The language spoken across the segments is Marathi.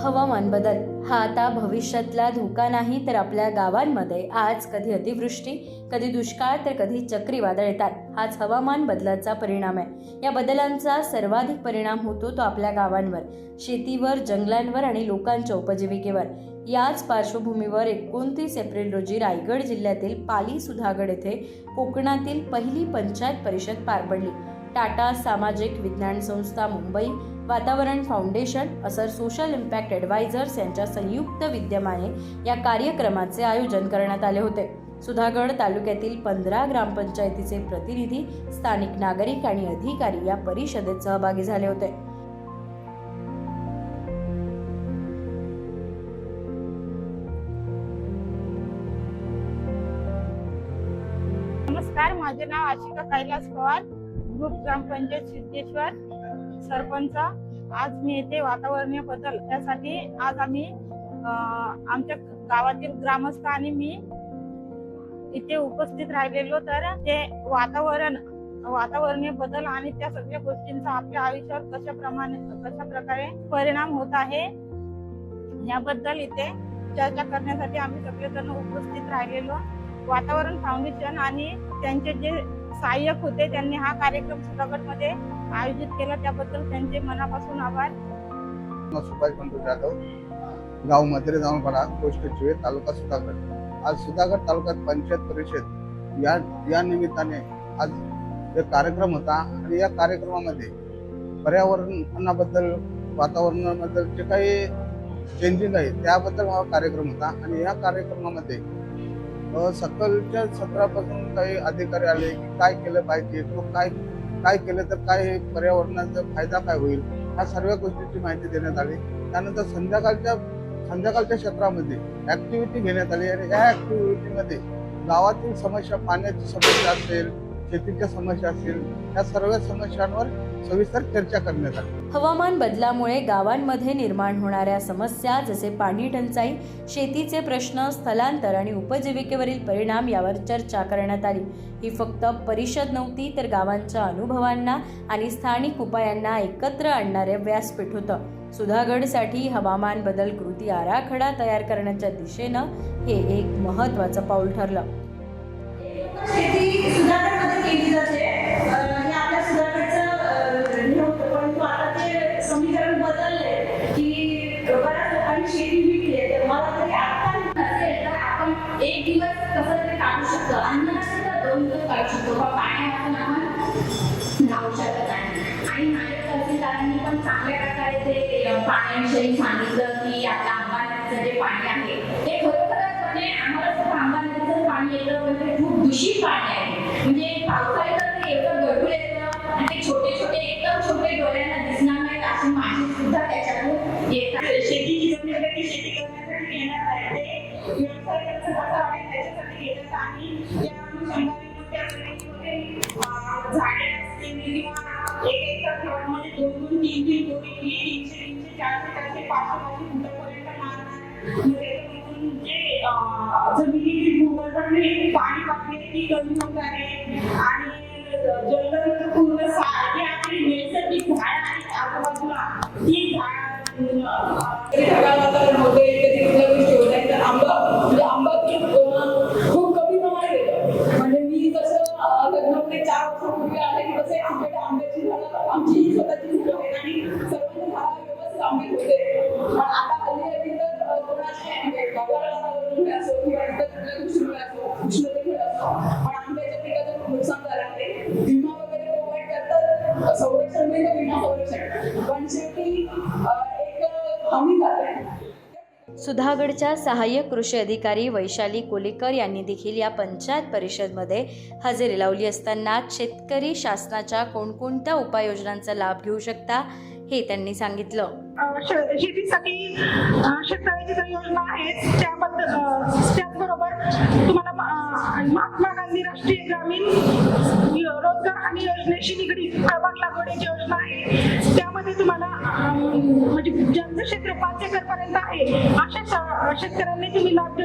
हवामान बदल हा आता भविष्यातला धोका नाही, तर आपल्या गावांमध्ये आज कधी अतिवृष्टी, कधी दुष्काळ, तर कधी चक्रीवादळ येतात. हाच हवामान बदलाचा परिणाम आहे. या बदलांचा सर्वाधिक परिणाम होतो तो आपल्या गावांवर, शेतीवर, जंगलांवर आणि लोकांच्या उपजीविकेवर. याच पार्श्वभूमीवर 29 एप्रिल रोजी रायगड जिल्ह्यातील पाली सुधागड येथे कोकणातील पहिली पंचायत परिषद पार पडली. टाटा सामाजिक विज्ञान संस्था मुंबई, वातावरण फाउंडेशन, असर सोशल इम्पॅक्ट ॲडवायझर्स यांच्या संयुक्त विद्यमाने या कार्यक्रमाचे आयोजन करण्यात आले होते. सुधागड तालुक्यातील 15 ग्रामपंचायतीचे प्रतिनिधी, स्थानिक नागरिक आणि अधिकारी या परिषदेत सहभागी झाले होते. नमस्कार, माझे नाव आशिका कैलास पवार, ग्रुप ग्रामपंचायत सिद्धेश्वर, सरपंच. आज मी येथे वातावरणीय बदल त्यासाठी आज आम्ही आमच्या गावातील ग्रामस्थ आणि मी इथे उपस्थित राहिलेलो. तर ते वातावरणीय बदल आणि त्या सगळ्या गोष्टींचा आपल्या आयुष्यावर कशा प्रकारे परिणाम होत आहे याबद्दल इथे चर्चा करण्यासाठी आम्ही सगळेजण उपस्थित राहिलेलो. वातावरण फाउंडेशन आणि त्यांचे जे सहाय्यक होते त्यांनी हा कार्यक्रम सुधागडमध्ये आयोजित केला, त्याबद्दल त्यांचे मनापासून आभार. सुभाष बंधू जाधव, गाव मधरे जाऊनपाडा, पोस्ट चिवे, तालुका सुधागड. आज सुधागड तालुक्यात पंचायत परिषद या निमित्ताने आज एक कार्यक्रम होता आणि या कार्यक्रमामध्ये पर्यावरणाबद्दल, वातावरणाबद्दल जे काही चेंजिंग आहे त्याबद्दल हा कार्यक्रम होता. आणि या कार्यक्रमामध्ये सकलच्या सत्रापासून काही अधिकारी आले की काय केलं पाहिजे, तो काय केलं तर काय पर्यावरणाचा फायदा काय होईल, ह्या सर्व गोष्टींची माहिती देण्यात आली. त्यानंतर संध्याकाळच्या क्षेत्रामध्ये ऍक्टिव्हिटी घेण्यात आली आणि या ऍक्टिव्हिटीमध्ये गावातील समस्या, पाण्याची समस्या असेल, शेतीच्या समस्या असतील, या सर्व समस्यांवर सविस्तर चर्चा करण्यात आली. हवामान बदलामुळे गावांमध्ये निर्माण होणाऱ्या समस्या जसे पाणी टंचाई, शेतीचे प्रश्न, स्थलांतर आणि उपजीविकेवरील परिणाम यावर चर्चा करण्यात आली. ही फक्त परिषद नव्हती, तर गावांच्या अनुभवांना आणि स्थानिक उपायांना एकत्र आणणारे व्यासपीठ होतं. सुधागडसाठी हवामान बदल कृती आराखडा तयार करण्याच्या दिशेनं हे एक महत्त्वाचं पाऊल ठरलं. शेती सुधागडमध्ये केली जाते, हे आपल्या सुधागडचं हे होतं, परंतु आता ते समीकरण बदलले की बऱ्याच लोकांनी शेती विकली आहे. तर मला तरी आता नसेल तर आपण एक दिवस कसं तरी काढू शकतो, अन्न नसेल तर 2 दिवस काढू शकतो, पण पाण्यापासून आपण राहू शकत नाही. आणि माझ्या तहसीलदारांनी पण चांगल्या प्रकारे ते पाण्याविषयी सांगितलं की आपलं आंबा नदीचं जे पाणी आहे ते खरोखरच म्हणजे आम्हाला सुद्धा आंबा नदीचं पाणी येतं म्हणजे खूप दूषित पाणी आहे. म्हणजे पावसाळ्यात तर एवढं गढूळ येतं आणि ते छोटे एकदम छोटे डोळ्यांना दिसणार नाहीत अशी माशी सुद्धा त्याच्यातून येतात. शेतीची जमीन वगैरे शेती करण्यासाठी घेण्यात आहे, ते व्यवसाय त्याच्यासाठी घेण्यात आणि त्या अनुषंगाने त्या जमिनीमध्ये झाडे असतील किंवा एक प्लॉटमध्ये 2-3 दोरी 300, 400, 500 फुटापर्यंत मारणार. जे जमिनीतील भूगर्भातील पाणी पातळी ती कमी होत आहे आणि जंगल पूर्ण जे आपली नैसर्गिक झाड आहेत आजूबाजूला ती आंबा खूप कमी प्रमाणात येतं. म्हणजे मी जसं लग्नामध्ये 4 वर्षापूर्वी आले की तसे आंब्याच्या आंब्याची झाडं आमची स्वतःची झाडं आहेत आणि सर्वांनी झाडं व्यवस्थित आंबे होते. पण आता हल्ली तर कोणाचे वातावरणामुळे असो किंवा इतर कुठल्या गोष्टीमुळे असो, उष्णतेमुळे असो, पण आंब्याच्या पिकाचं खूप नुकसान झालं आहे. विमा वगैरे प्रोव्हाइड करतात, संरक्षण मिळतं, विमा संरक्षण, पण शेवटी एक हमी जाते. सुधागडच्या सहाय्यक कृषी अधिकारी वैशाली कोलेकर यांनी देखील या पंचायत परिषदमध्ये हजेरी लावली असताना शेतकरी शासनाच्या कोणकोणत्या उपाययोजनांचा लाभ घेऊ शकता हे त्यांनी सांगितलं. शेतीसाठी शेतकऱ्याची जर योजना आहे त्याचबरोबर तुम्हाला महात्मा गांधी राष्ट्रीय ग्रामीण रोजगार हमी योजनेशी निगडीत प्रभाग लागवडीची योजना आहे. त्यामध्ये तुम्हाला म्हणजे ज्यांचं क्षेत्र 5 एकर पर्यंत आहे अशा शेतकऱ्यांनी तुम्ही लाभ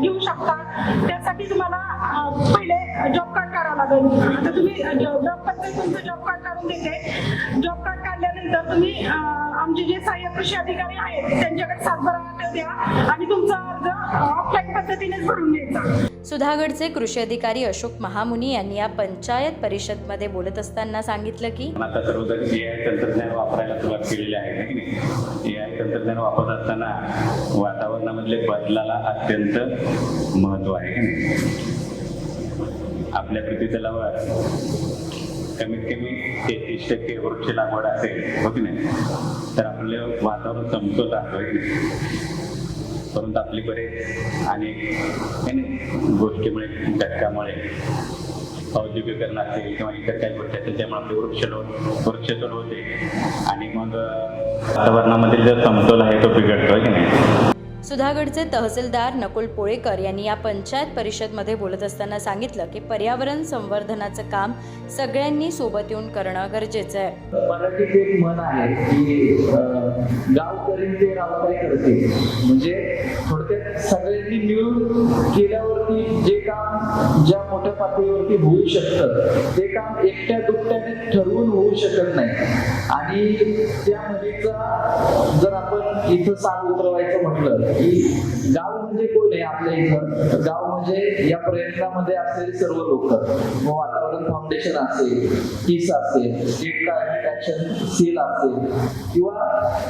घेऊ शकता. त्यासाठी तुम्हाला पहिले जॉब कार्ड काढावं लागेल. आता तुम्ही ग्रामपंचायत तुमचं जॉब कार्ड काढून देते. जॉब कार्ड काढल्यानंतर झाल्यानंतर तुम्ही आमचे जे सहाय्यक कृषी अधिकारी आहेत त्यांच्याकडे सातबारा द्या आणि तुमचा अर्ज ऑफलाईन पद्धतीनेच भरून घ्यायचा. सुधागडचे कृषी अधिकारी अशोक महामुनी यांनी या पंचायत परिषदमध्ये बोलत असताना सांगितलं की आता सर्वजण AI तंत्रज्ञान वापरायला सुरुवात केलेली आहे की नाही. AI तंत्रज्ञान वापरत असताना वातावरणामधले बदलाला अत्यंत महत्त्व आहे की नाही. आपल्या कृती तलावर कमीत कमी 33% वृक्ष लागवड असेल हो की नाही, तर आपलं वातावरण समतोल राहतो की नाही. परंतु आपली बरेच अनेक गोष्टीमुळे घटकामुळे औद्योगिकरण असेल किंवा इतर काही गोष्टी असतील त्यामुळे आपले वृक्षतोड होते आणि मग वातावरणामधील जो समतोल आहे तो बिघडतो की नाही. सुधागडचे तहसीलदार नकुल पोळेकर यांनी या पंचायत परिषदमध्ये बोलत असताना सांगितलं की पर्यावरण संवर्धनाचं काम सगळ्यांनी सोबत येऊन करणं गरजेचं आहे. मराठीत एक म्हण आहे की गाव करीन ते रावताई करते, म्हणजे थोडक्यात सगळ्यांनी मिळून केल्यावरती जे काम ज्या मोठ्या पातळीवरती होऊ शकतं ते काम एकट्या दुकट्याने ठरवून होऊ शकत नाही. आणि त्या म्हणीचा जर आपण इथं साथ उतरवायचं म्हटलं की गाव म्हणजे कोण आहे आपल्या इथं, गाव म्हणजे या प्रयत्नामध्ये असलेले सर्व लोक, मग वातावरण फाउंडेशन असेल, किस असेल, स्टेट क्लायमेट ऍक्शन सेल असेल किंवा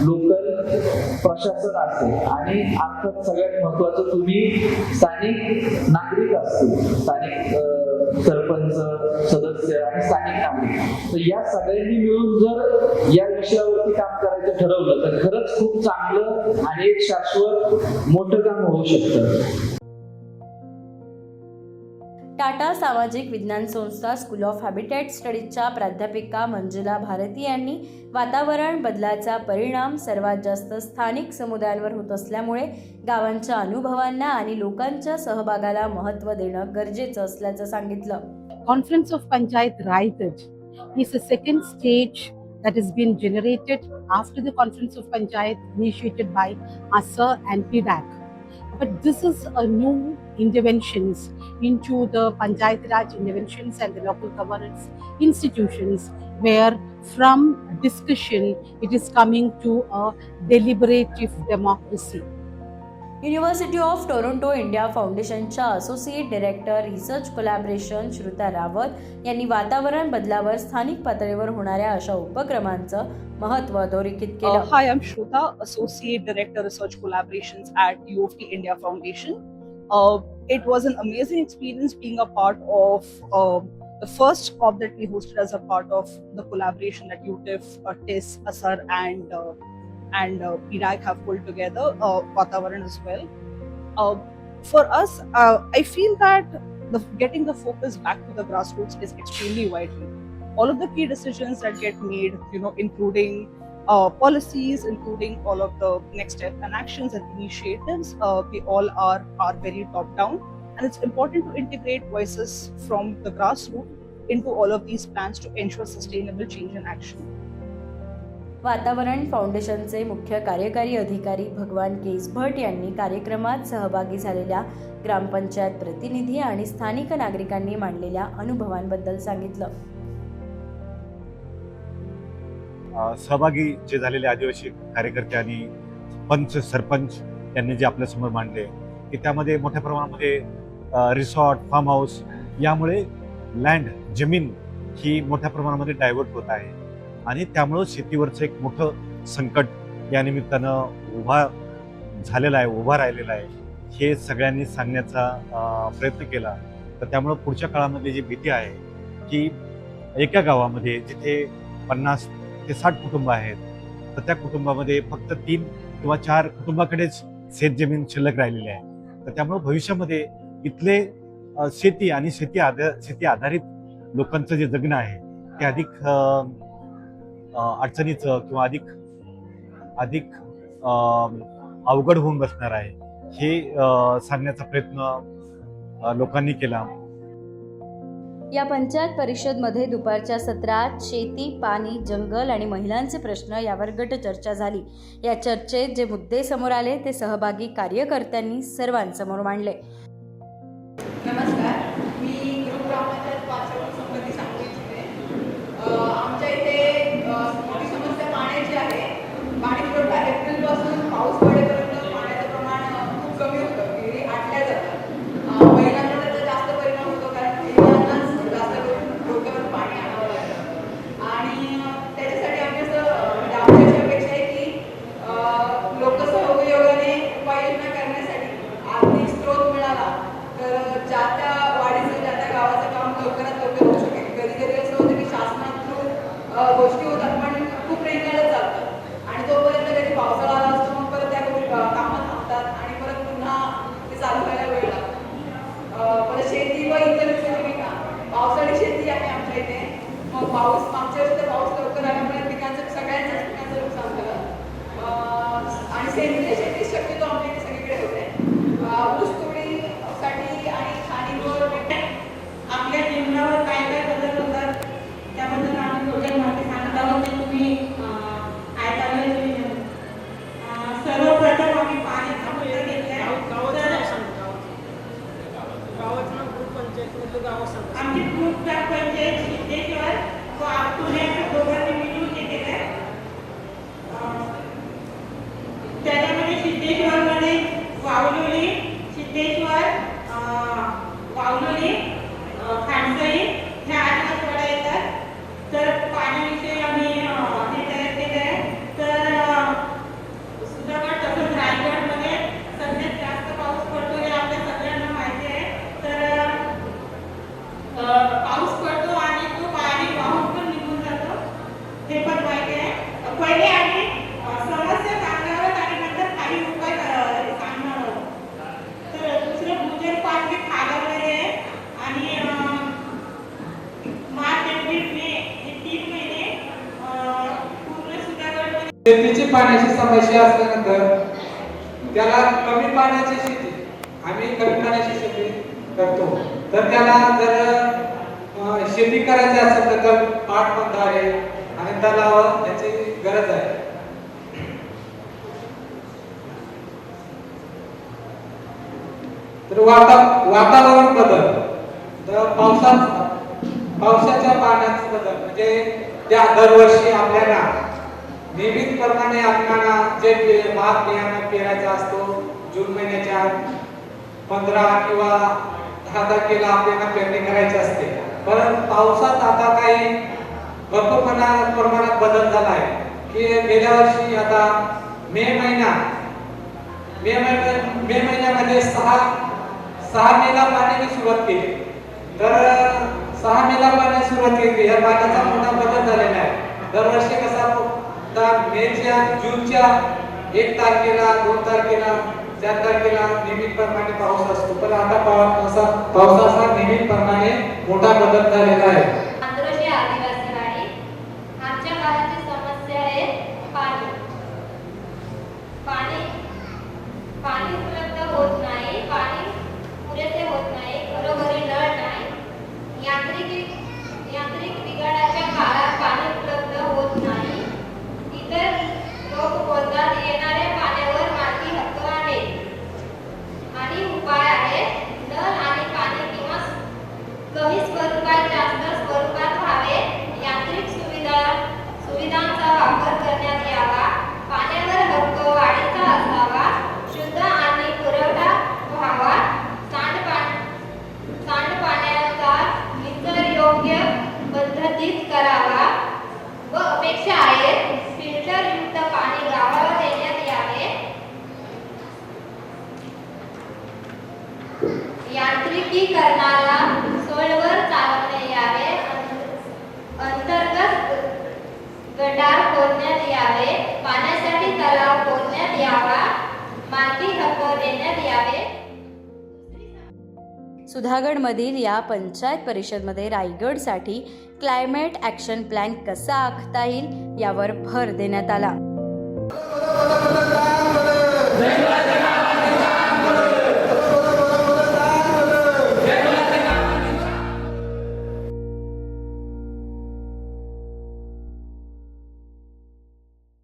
लोकल प्रशासन असेल आणि अर्थात सगळ्यात महत्वाचं तुम्ही स्थानिक नागरिक असतील, स्थानिक सरपंच सदस्य आणि स्थानिक नागरिक, तर या सगळ्यांनी मिळून जर या विषयावरती काम करायचं ठरवलं तर खरंच खूप चांगलं आणि एक शाश्वत मोठं काम होऊ शकतं. टाटा सामाजिक विज्ञान संस्था स्कूल ऑफ हॅबिटॅट स्टडीजच्या प्राध्यापिका मंजुला भारती यांनी वातावरण बदलाचा परिणाम सर्वात जास्त स्थानिक समुदायांवर होत असल्यामुळे गावांच्या अनुभवांना आणि लोकांच्या सहभागाला महत्त्व देणं गरजेचं असल्याचं सांगितलं. Conference of Panchayat Raitaj is a second stage that has been generated after the Conference of Panchayat initiated by ASA and PDAC. But this is a new interventions into the Panchayat Raj interventions and the local governance institutions, where from discussion it is coming to a deliberative democracy. University of Toronto India फाउंडेशनच्या associate director research collaboration Shruta Rawat यांनी वातावरण बदलावर स्थानिक पातळीवर होणाऱ्या अशा उपक्रमांचं महत्त्व अधोरेखित केलं. Hi, I'm Shruta, Associate Director Research Collaborations at UFT India Foundation. It was an amazing experience being a part of the first COP that we hosted as a part of the collaboration that UTIF, TIS, ASAR and PDAC have pulled together, Vatavaran as well. For us, I feel that getting the focus back to the grassroots is extremely vital. All of the key decisions that get made, including policies, including all of the next step and actions and initiatives, they all are very top down, and it's important to integrate voices from the grassroots into all of these plans to ensure sustainable change and action. वातावरण फाउंडेशनचे मुख्य कार्यकारी अधिकारी भगवान केस भट यांनी कार्यक्रमात सहभागी झालेल्या ग्रामपंचायत प्रतिनिधी आणि स्थानिक नागरिकांनी मांडलेल्या अनुभवांबद्दल सांगितलं. सहभागी जे झालेले आदिवासी कार्यकर्ते आणि पंच सरपंच यांनी जे आपल्यासमोर मांडले की त्यामध्ये मोठ्या प्रमाणामध्ये रिसॉर्ट, फार्म हाऊस यामुळे लँड जमीन ही मोठ्या प्रमाणामध्ये डायव्हर्ट होत आहे आणि त्यामुळं शेतीवरचं एक मोठं संकट या निमित्तानं उभा राहिलेला आहे. हे सगळ्यांनी सांगण्याचा प्रयत्न केला. तर त्यामुळं पुढच्या काळामध्ये जी भीती आहे की एका गावामध्ये जिथे 50 ते 60 कुटुंब आहेत तर त्या कुटुंबामध्ये फक्त 3 किंवा 4 कुटुंबाकडेच शेतजमीन शिल्लक राहिलेली आहे. तर त्यामुळं भविष्यामध्ये इथले शेती आणि शेती आधारित लोकांचं जे जगणं आहे ते अधिक अडचणीचं किंवा अधिक अवघड होऊन बसणार आहे. हे सांगण्याचा प्रयत्न लोकांनी केला. या पंचायत परिषदमध्ये दुपारच्या सत्रात शेती, पाणी, जंगल आणि महिलांचे प्रश्न यावर गट चर्चा झाली. या चर्चेत जे मुद्दे समोर आले ते सहभागी कार्यकर्त्यांनी सर्वांसमोर मांडले. नमस्कार, मी ग्रुप ग्रामपंचायत पाचवड संबंधी सांगू इच्छिते. आमच्या इथे मोठी समस्या पाण्याची पहिले आम्ही समस्या सांगणार आहोत आणि नंतर काही उपाय सांगणार आहोत. तर दुसरं भूजल पान जे खालावलेले आहे आणि मार्च एप्रिल मे हे 3 महिने पूर्ण सुधागड शेतीची पाण्याची समस्या असल्यानंतर त्याला कमी पाण्याची शेती आम्ही कमी पाण्याची शेती करतो. तर त्याला जर शेती करायची असेल तर पाटबंधारे आणि तलाव याची गरज आहे. तर वातावरण बदल, तर पावसाच्या पाण्याचा बदल म्हणजे त्या दरवर्षी आपल्याला नियमितप्रमाणे आपल्याला जे भात बियाणं पेरायचा असतो जून महिन्याच्या 15 किंवा 10 तारखेला आपल्याला पेरणी करायची असते. परंतु पावसात आता काही भरपूर प्रमाणात बदल झाला आहे की गेल्या वर्षी आता मे महिन्यामध्ये 6 मेला पाण्याची सुरुवात केली. तर 6 मेला पाण्याची सुरुवात केली. या पाण्याचा मोठा बदल झालेला आहे. दरवर्षी कसा मेच्या जूनच्या 1 तारखेला 2 तारखेला 4 तारखेला नियमितप्रमाणे पाऊस असतो. पण आता पावसाचा नियमितप्रमाणे मोठा बदल झालेला आहे. आंध्रची आदिवासी वाडी आमच्या गावाची समस्या आहे पाणी उपलब्ध होत नाही. पाणी पुरेसे होत नाही. घरोघरी नळ नाही. यांत्रिक बिघाडाच्या काळात पाणी उपलब्ध होत नाही. इतर लोक बोलतात येणाऱ्या पाण्यावर मालकी हक्क आहे आणि उपाय आहे नळ आणि पाणी किंवा कमी स्वरूपात जास्त स्वरूपात व्हावे. यांत्रिक सुविधांचा वापर करण्यात यावा. पाण्यावर हक्क वाढीचा असावा. शुद्ध आणि पुरवठा व्हावा. सांडपाण्याचा निचरा योग्य पद्धतीत करावा व अपेक्षा आहे फिल्टर युक्त पाणी गावाला देण्यात यावे. यांत्रिकीकरणाला सोलवर चालवणे यावे. अंतर्गत गटार खोदण्यात यावे. पाण्यासाठी तलाव खोदण्यात यावा. माती हक्क देण्यात यावे. सुधागडमधील या पंचायत परिषदमध्ये रायगडसाठी क्लायमेट ॲक्शन प्लॅन कसा आखता येईल यावर भर देण्यात आला.